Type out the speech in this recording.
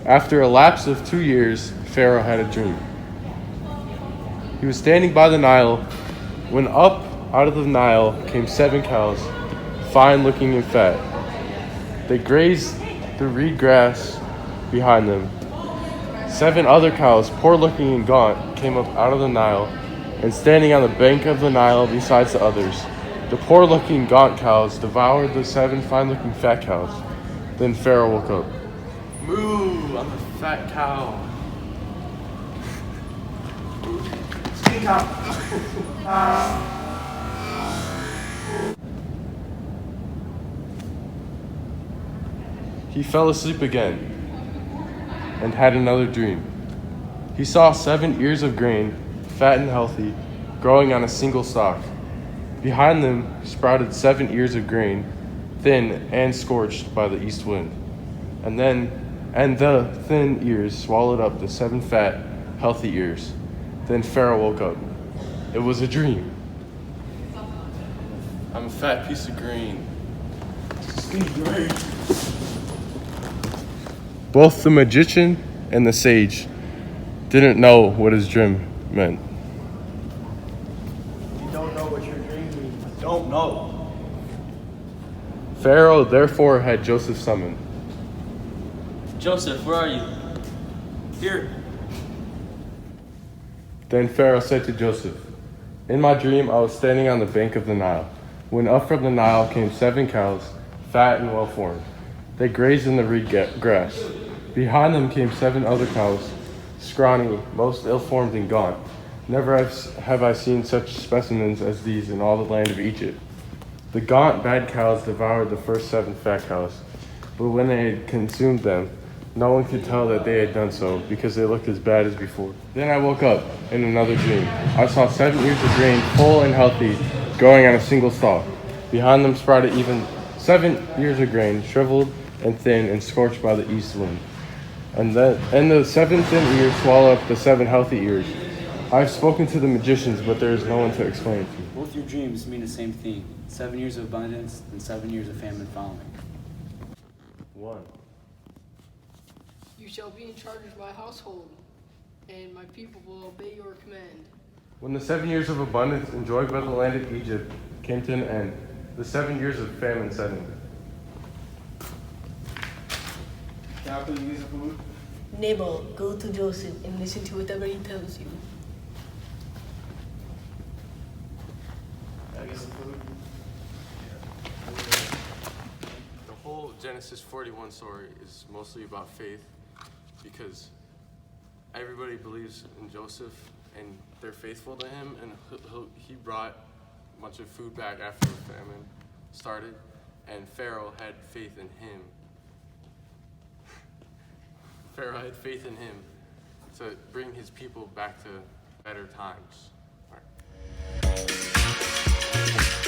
After a lapse of 2 years, Pharaoh had a dream. He was standing by the Nile when up out of the Nile came 7 cows, fine looking and fat. They grazed the reed grass behind them. 7 other cows, poor looking and gaunt, came up out of the Nile and standing on the bank of the Nile besides the others. The poor looking gaunt cows devoured the 7 fine looking fat cows. Then Pharaoh woke up. Moo, I'm a fat cow. Skinny cow. He fell asleep again and had another dream. He saw 7 ears of grain, fat and healthy, growing on a single stalk. Behind them sprouted 7 ears of grain, thin and scorched by the east wind. And the thin ears swallowed up the 7 fat, healthy ears. Then Pharaoh woke up. It was a dream. I'm a fat piece of grain. Skinny grain. Both the magician and the sage didn't know what his dream meant. You don't know what your dream means. Don't know. Pharaoh therefore had Joseph summoned. Joseph, where are you? Here. Then Pharaoh said to Joseph, in my dream I was standing on the bank of the Nile, when up from the Nile came 7 cows, fat and well-formed. They grazed in the reed grass. Behind them came 7 other cows, scrawny, most ill-formed and gaunt. Never have I seen such specimens as these in all the land of Egypt. The gaunt, bad cows devoured the first 7 fat cows, but when they had consumed them, no one could tell that they had done so, because they looked as bad as before. Then I woke up in another dream. I saw 7 ears of grain, full and healthy, growing on a single stalk. Behind them sprouted even 7 ears of grain, shriveled and thin and scorched by the east wind. And the 7 thin ears swallow up the 7 healthy ears. I have spoken to the magicians, but there is no one to explain it to. Both your dreams mean the same thing. 7 years of abundance and 7 years of famine following. 1. You shall be in charge of my household, and my people will obey your command. When the 7 years of abundance enjoyed by the land of Egypt came to an end, the 7 years of famine set in. Can I please use the food? Nabal, go to Joseph and listen to whatever he tells you. Can I get some food? The whole Genesis 41 story is mostly about faith, because everybody believes in Joseph and they're faithful to him, and he brought a bunch of food back after the famine started, and Pharaoh had faith in him. Pharaoh had faith in him to bring his people back to better times. All right.